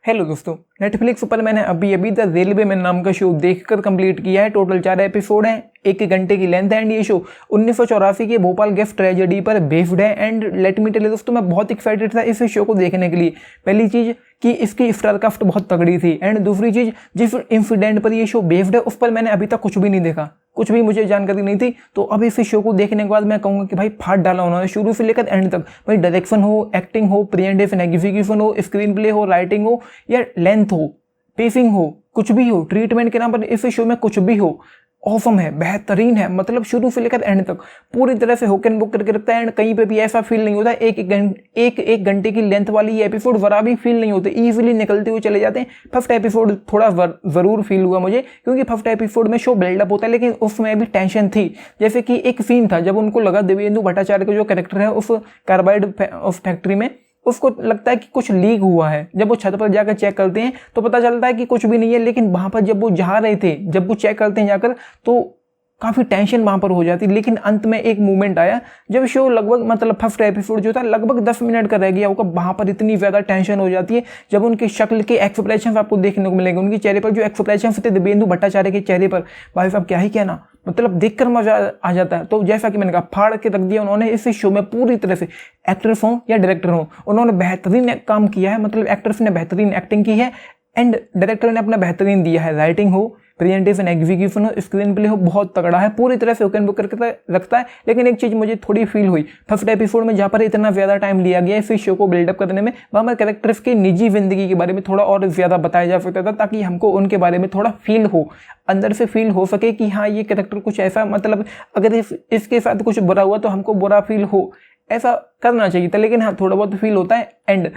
Hello दोस्तों, Netflix पर मैंने अभी द रेलवे मैन नाम का शो देखकर कंप्लीट किया है। टोटल 4 एपिसोड हैं, 1 घंटे की लेंथ है एंड ये शो 1984 के भोपाल गैस ट्रेजेडी पर बेस्ड है। And let me tell you दोस्तों, मैं बहुत एक्साइटेड था इस शो को देखने के लिए। पहली चीज़ कि इसकी स्टारकास्ट बहुत तगड़ी थी एंड दूसरी चीज़ जिस इंसिडेंट पर ये शो बेस्ड है उस पर मैंने अभी तक कुछ भी नहीं देखा, कुछ भी मुझे जानकारी नहीं थी। तो अब इस शो को देखने के बाद मैं कहूँगा कि भाई फाड़ डाला उन्होंने शुरू से लेकर एंड तक। भाई डायरेक्शन हो, एक्टिंग हो, प्रेजेंटेशन एग्जीक्यूशन हो, स्क्रीन प्ले हो, राइटिंग हो या लेंथ हो, पेसिंग हो, कुछ भी हो, ट्रीटमेंट के नाम पर इस शो में कुछ भी हो, ऑसम है, बेहतरीन है। मतलब शुरू से लेकर एंड तक पूरी तरह से होक एंड बुक करके रखता है एंड कहीं पे भी ऐसा फील नहीं होता एक घंटे की लेंथ वाली ये एपिसोड वरा भी फील नहीं होते, ईजिली निकलते हुए चले जाते हैं। फर्स्ट एपिसोड थोड़ा ज़रूर फील हुआ मुझे, क्योंकि फर्स्ट एपिसोड में शो बिल्डअप होता है लेकिन उसमें भी टेंशन थी। जैसे कि एक सीन था जब उनको लगा दिव्येंदु भट्टाचार्य का जो कैरेक्टर है उस कार्बाइड फैक्ट्री में, उसको लगता है कि कुछ लीक हुआ है। जब वो छत पर जाकर चेक करते हैं तो पता चलता है कि कुछ भी नहीं है, लेकिन वहां पर जब वो जा रहे थे, जब वो चेक करते हैं जाकर, तो काफ़ी टेंशन वहां पर हो जाती। लेकिन अंत में एक मोमेंट आया जब शो लगभग मतलब फर्स्ट एपिसोड जो था लगभग 10 मिनट का रह गया होगा, वहां पर इतनी ज़्यादा टेंशन हो जाती है जब उनकी शक्ल के एक्सप्रेशन आपको देखने को मिलेंगे। उनके चेहरे पर जो एक्सप्रेशन थे दिव्येंदु भट्टाचार्य के चेहरे पर, भाई साहब क्या ही कहना, मतलब देखकर मजा आ जाता है। तो जैसा कि मैंने कहा, फाड़ के रख दिया उन्होंने इस शो में पूरी तरह से। एक्टर्स हों या डायरेक्टर हों, उन्होंने बेहतरीन काम किया है। मतलब एक्टर्स ने बेहतरीन एक्टिंग की है एंड डायरेक्टर ने अपना बेहतरीन दिया है। राइटिंग हो, प्रेजेंटेशन एग्जीक्यूशन हो, स्क्रीन प्ले हो, बहुत तगड़ा है, पूरी तरह से ओपन बुक करके रखता है। लेकिन एक चीज़ मुझे थोड़ी फील हुई फर्स्ट एपिसोड में, जहाँ पर इतना ज़्यादा टाइम लिया गया है इस शो को बिल्डअप करने में, वहाँ पर कैरेक्टर्स की निजी जिंदगी के बारे में थोड़ा और ज़्यादा बताया जा सकता था, ताकि हमको उनके बारे में थोड़ा फील हो, अंदर से फील हो सके कि हाँ ये कैरेक्टर कुछ ऐसा, मतलब अगर इसके साथ कुछ बुरा हुआ तो हमको बुरा फील हो, ऐसा करना चाहिए था। लेकिन हाँ, थोड़ा बहुत फील होता है। एंड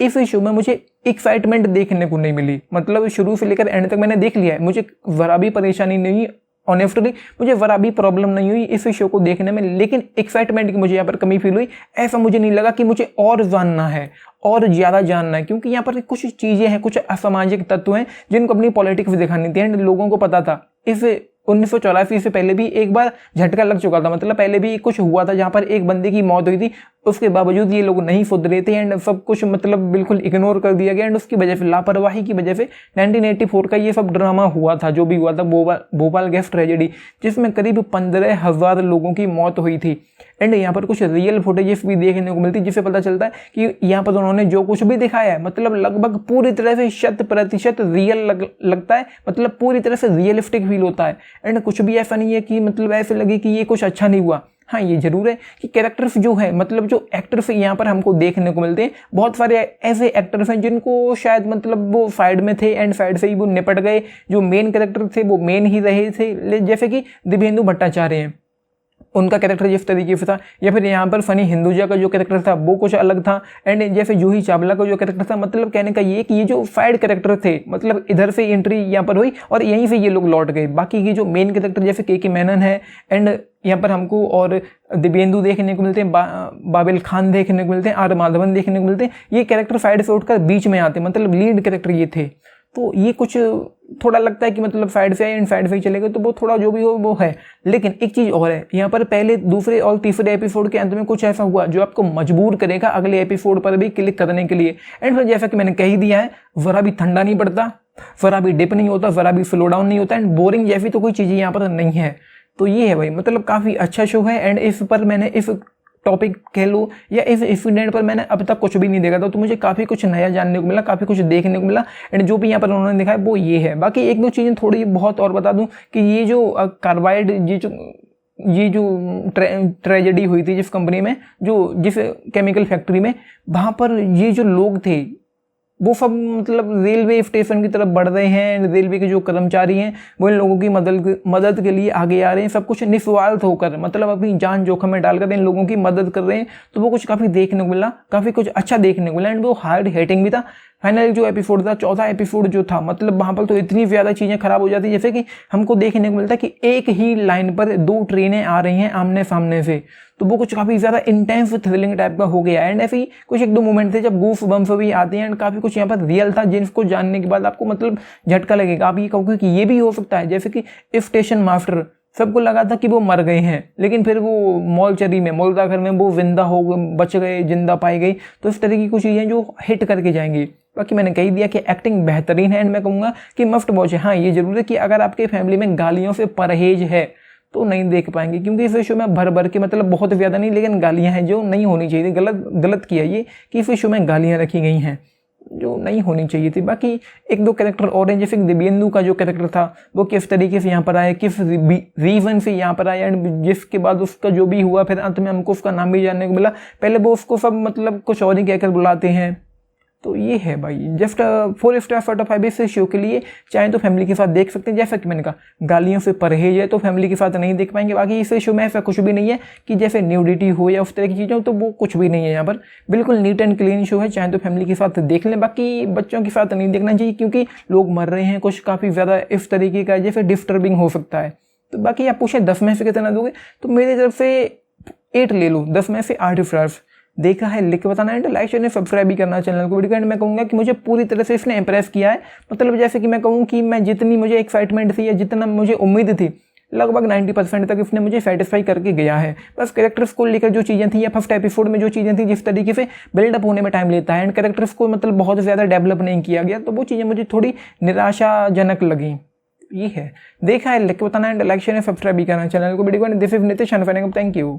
इस शो में मुझे एक्साइटमेंट देखने को नहीं मिली। मतलब शुरू से लेकर एंड तक मैंने देख लिया है, मुझे जरा भी परेशानी नहीं हुई, ऑनेस्टली मुझे जरा भी प्रॉब्लम नहीं हुई इस शो को देखने में। लेकिन एक्साइटमेंट की मुझे यहाँ पर कमी फील हुई। ऐसा मुझे नहीं लगा कि मुझे और जानना है और ज़्यादा जानना है, क्योंकि यहाँ पर कुछ चीज़ें हैं, कुछ असामाजिक तत्व हैं जिनको अपनी पॉलिटिक्स दिखानी थी एंड लोगों को पता था। इस 1984 से पहले भी एक बार झटका लग चुका था, मतलब पहले भी कुछ हुआ था जहाँ पर एक बंदे की मौत हुई थी, उसके बावजूद ये लोग नहीं सुधरे थे एंड सब कुछ मतलब बिल्कुल इग्नोर कर दिया गया एंड उसकी वजह से, लापरवाही की वजह से 1984 का ये सब ड्रामा हुआ था, जो भी हुआ था भोपाल गैस ट्रेजेडी, जिसमें करीब 15,000 लोगों की मौत हुई थी। एंड यहाँ पर कुछ रियल फुटेजेस भी देखने को मिलती है जिससे पता चलता है कि यहाँ पर उन्होंने जो कुछ भी दिखाया है मतलब लगभग पूरी तरह से 100% रियल लगता है, मतलब पूरी तरह से रियलिस्टिक फील होता है। एंड कुछ भी ऐसा नहीं है कि मतलब ऐसे लगे कि ये कुछ अच्छा नहीं हुआ। हाँ, ये जरूर है कि कैरेक्टर्स जो है, मतलब जो एक्टर्स यहाँ पर हमको देखने को मिलते हैं, बहुत सारे ऐसे एक्टर्स हैं जिनको शायद मतलब वो साइड में थे एंड साइड से ही वो निपट गए। जो मेन कैरेक्टर थे वो मेन ही रहे थे, जैसे कि दिव्येंदु भट्टाचार्य हैं, उनका कैरेक्टर जिस तरीके से था, या फिर यहाँ पर फनी हिंदुजा का जो कैरेक्टर था वो कुछ अलग था। एंड जैसे जूही चावला का जो कैरेक्टर था, मतलब कहने का ये कि ये जो साइड कैरेक्टर थे, मतलब इधर से एंट्री यहाँ पर हुई और यहीं से ये लोग लौट गए। बाकी की जो मेन कैरेक्टर जैसे के मेनन है एंड यहाँ पर हमको और दिव्येंदु देखने को मिलते हैं, बाबिल खान देखने को मिलते हैं, आर माधवन देखने को मिलते हैं, ये कैरेक्टर साइड से उठकर बीच में आते हैं, मतलब लीड कैरेक्टर ये थे। तो ये कुछ थोड़ा लगता है कि मतलब साइड से एंड साइड से ही चले गए, तो वो थोड़ा जो भी हो वो है। लेकिन एक चीज़ और है, यहाँ पर पहले, दूसरे और तीसरे एपिसोड के अंत में कुछ ऐसा हुआ जो आपको मजबूर करेगा अगले एपिसोड पर भी क्लिक करने के लिए। एंड फिर जैसा कि मैंने कह ही दिया है, जरा भी ठंडा नहीं पड़ता, जरा भी डिप नहीं होता, जरा भी स्लो डाउन नहीं होता एंड बोरिंग जैसी तो कोई चीज़ यहाँ पर नहीं है। तो ये है भाई, मतलब काफ़ी अच्छा शो है। एंड इस पर मैंने इस टॉपिक कह लो या इस इंसिडेंट पर मैंने अब तक कुछ भी नहीं देखा था, तो मुझे काफ़ी कुछ नया जानने को मिला, काफ़ी कुछ देखने को मिला। एंड जो भी यहाँ पर उन्होंने दिखाया वो ये है। बाकी एक दो चीज़ें थोड़ी बहुत और बता दूं कि ये जो कार्बाइड, ये जो ट्रेजेडी हुई थी जिस कंपनी में, जिस केमिकल फैक्ट्री में, वहाँ पर ये जो लोग थे वो सब मतलब रेलवे स्टेशन की तरफ बढ़ रहे हैं। रेलवे के जो कर्मचारी हैं वो इन लोगों की मदद के लिए आगे आ रहे हैं, सब कुछ निस्वार्थ होकर, मतलब अपनी जान जोखिम में डालकर इन लोगों की मदद कर रहे हैं। तो वो कुछ काफ़ी देखने को मिला, काफ़ी कुछ अच्छा देखने को मिला एंड वो हार्ड हिटिंग भी था। फाइनल जो एपिसोड था, चौथा एपिसोड जो था, मतलब वहाँ पर तो इतनी ज़्यादा चीज़ें खराब हो जाती, जैसे कि हमको देखने को मिलता है कि एक ही लाइन पर 2 ट्रेनें आ रही हैं आमने सामने से, तो वो कुछ काफ़ी ज़्यादा इंटेंस थ्रिलिंग टाइप का हो गया। एंड ऐसे ही कुछ एक दो मोमेंट थे जब गूफ बम्स भी आते हैं एंड काफ़ी कुछ यहाँ पर रियल था, जिनको जानने के बाद आपको मतलब झटका लगेगा। आप ये कहोगे कि ये भी हो सकता है, जैसे कि स्टेशन मास्टर, सबको लगा था कि वो मर गए हैं, लेकिन फिर वो मॉलचरी में, मुर्दाघर में वो जिंदा हो बच गए, जिंदा पाई गई। तो इस तरह की कुछ चीज़ें जो हिट करके जाएंगी। बाकी मैंने कह दिया कि एक्टिंग बेहतरीन है एंड मैं कहूँगा कि मस्ट वॉच है। हाँ, ये जरूर है कि अगर आपके फैमिली में गालियों से परहेज है तो नहीं देख पाएंगे, क्योंकि इस शो में भर भर के मतलब बहुत ज़्यादा नहीं लेकिन गालियाँ हैं जो नहीं होनी चाहिए। गलत किया ये कि इस शो में गालियाँ रखी गई हैं जो नहीं होनी चाहिए थी। बाकी एक दो कैरेक्टर और हैं, जैसे दिव्येंदु का जो कैरेक्टर था वो किस तरीके से यहाँ पर आया, किस रीज़न से यहाँ पर आया एंड जिसके बाद उसका जो भी हुआ फिर अंत में हमको उसका नाम भी जानने को मिला। पहले वो उसको सब मतलब कुछ और ही कहकर बुलाते हैं। तो ये है भाई जस्ट 4 स्टार आउट ऑफ 5 इस शो के लिए। चाहे तो फैमिली के साथ देख सकते हैं, जैसा कि मैंने कहा गालियों से परहेज है तो फैमिली के साथ नहीं देख पाएंगे। बाकी इस शो में ऐसा कुछ भी नहीं है कि जैसे न्यूडिटी हो या उस तरह की चीज़ें, तो वो कुछ भी नहीं है यहाँ पर। बिल्कुल नीट एंड क्लीन शो है, चाहे तो फैमिली के साथ देख लें। बाकी बच्चों के साथ नहीं देखना चाहिए क्योंकि लोग मर रहे हैं कुछ काफ़ी ज़्यादा इस तरीके का, जैसे डिस्टर्बिंग हो सकता है। तो बाकी आप पूछें 10 में से कितना दोगे, तो मेरी तरफ से 8 ले लो, 10 में से 8 स्टार्स। देखा है लिख के बताना है, लाइक शेयर सब्सक्राइब भी करना चैनल को। वीडियो मैं कहूँगा कि मुझे पूरी तरह से इसने इंप्रेस किया है। मतलब जैसे कि मैं कहूँ कि मैं जितनी मुझे एक्साइटमेंट थी या जितना मुझे उम्मीद थी लगभग 90% तक इसने मुझे सेटिस्फाई करके गया है। बस कैरेक्टर्स को लेकर जो चीज़ें थी या फर्स्ट एपिसोड में जो चीज़ें थी जिस तरीके से बिल्डअप होने में टाइम लेता है एंड कैरेक्टर्स को मतलब बहुत ज़्यादा डेवलप नहीं किया गया, तो वो चीज़ें मुझे थोड़ी निराशाजनक लगी। ये है, देखा है लिख के बताना है, लाइक शेयर सब्सक्राइब भी करना चैनल को। Video this is Nitish, thank you.